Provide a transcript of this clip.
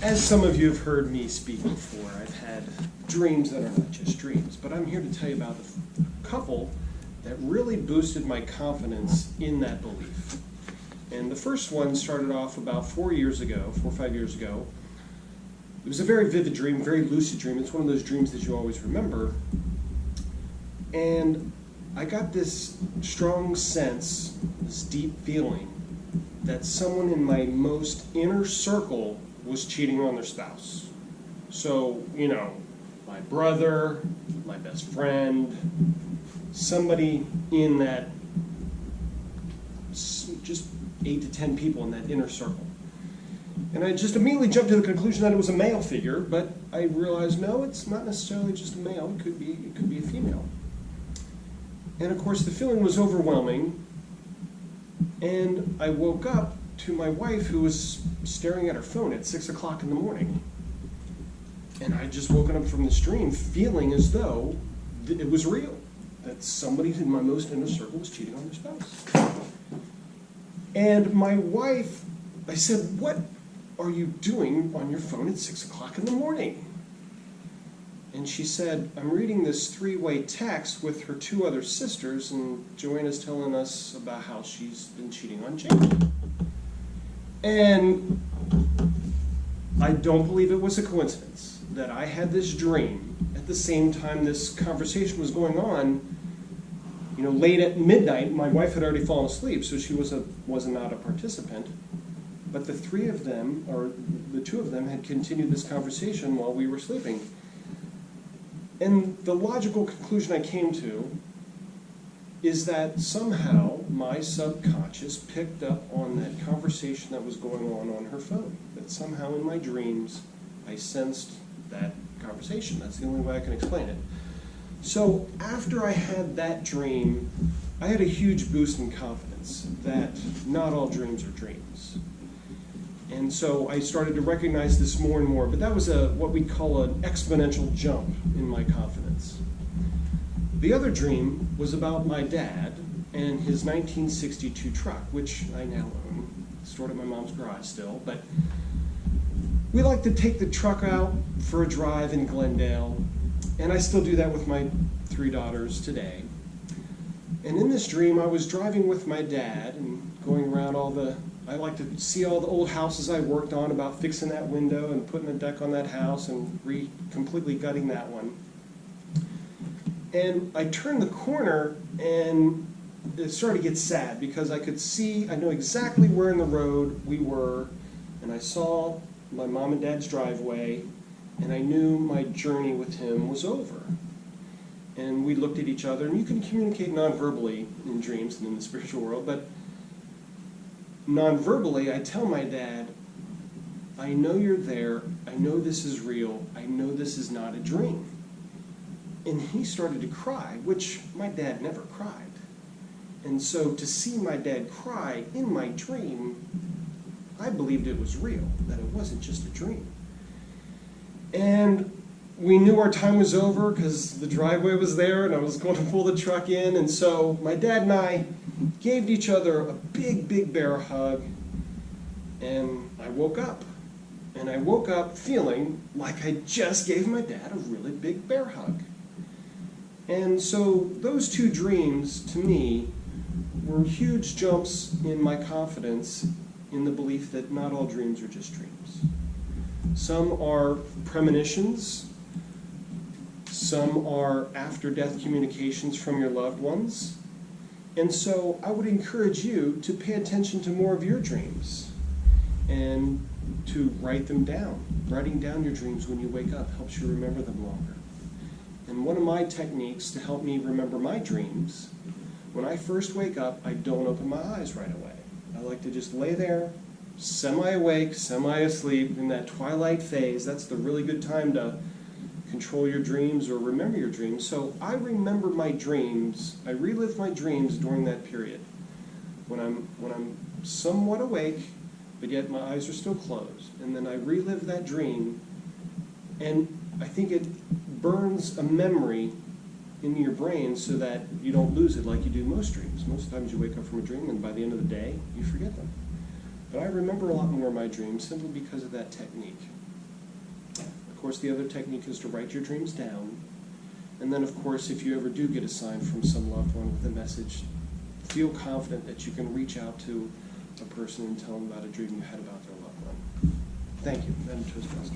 As some of you have heard me speak before, I've had dreams that are not just dreams, but I'm here to tell you about a couple that really boosted my confidence in that belief. And the first one started off about 4 or 5 years ago. It was a very vivid dream, very lucid dream. It's one of those dreams that you always remember. And I got this strong sense, this deep feeling, that someone in my most inner circle was cheating on their spouse. So, my brother, my best friend, somebody in that, just 8 to 10 people in that inner circle. And I just immediately jumped to the conclusion that it was a male figure, but I realized, no, it's not necessarily just a male, it could be a female. And of course the feeling was overwhelming, and I woke up to my wife, who was staring at her phone at 6 o'clock in the morning. And I just woken up from this dream feeling as though it was real, that somebody in my most inner circle was cheating on their spouse. And my wife, I said, "What are you doing on your phone at 6 o'clock in the morning?" And she said, "I'm reading this 3-way text with her 2 other sisters, and Joanna's telling us about how she's been cheating on Jamie." And I don't believe it was a coincidence that I had this dream at the same time this conversation was going on. Late at midnight, my wife had already fallen asleep, so she was not a participant. But the 3 of them, or the 2 of them, had continued this conversation while we were sleeping. And the logical conclusion I came to is that somehow my subconscious picked up on that conversation that was going on her phone. That somehow in my dreams I sensed that conversation. That's the only way I can explain it. So after I had that dream, I had a huge boost in confidence that not all dreams are dreams. And so I started to recognize this more and more, but that was what we call an exponential jump in my confidence. The other dream was about my dad and his 1962 truck, which I now own, stored at my mom's garage still, but we like to take the truck out for a drive in Glendale, and I still do that with my 3 daughters today. And in this dream, I was driving with my dad and going around I like to see all the old houses I worked on, about fixing that window and putting a deck on that house and completely gutting that one. And I turned the corner and it started to get sad because I know exactly where in the road we were, and I saw my mom and dad's driveway, and I knew my journey with him was over. And we looked at each other, and you can communicate non-verbally in dreams and in the spiritual world, but non-verbally, I tell my dad, "I know you're there, I know this is real, I know this is not a dream." And he started to cry, which my dad never cried. And so to see my dad cry in my dream, I believed it was real, that it wasn't just a dream. And we knew our time was over because the driveway was there and I was going to pull the truck in, and so my dad and I gave each other a big, big bear hug, and I woke up. And I woke up feeling like I just gave my dad a really big bear hug. And so those 2 dreams, to me, were huge jumps in my confidence in the belief that not all dreams are just dreams. Some are premonitions, some are after-death communications from your loved ones. And so I would encourage you to pay attention to more of your dreams and to write them down. Writing down your dreams when you wake up helps you remember them longer. And one of my techniques to help me remember my dreams, when I first wake up, I don't open my eyes right away. I like to just lay there, semi-awake, semi-asleep, in that twilight phase. That's the really good time to control your dreams or remember your dreams. So I remember my dreams, I relive my dreams during that period, when I'm somewhat awake, but yet my eyes are still closed. And then I relive that dream, and I think it burns a memory in your brain so that you don't lose it like you do most dreams. Most times you wake up from a dream and by the end of the day, you forget them. But I remember a lot more of my dreams simply because of that technique. Of course, the other technique is to write your dreams down. And then, of course, if you ever do get a sign from some loved one with a message, feel confident that you can reach out to a person and tell them about a dream you had about their loved one. Thank you, Madam Toastmaster.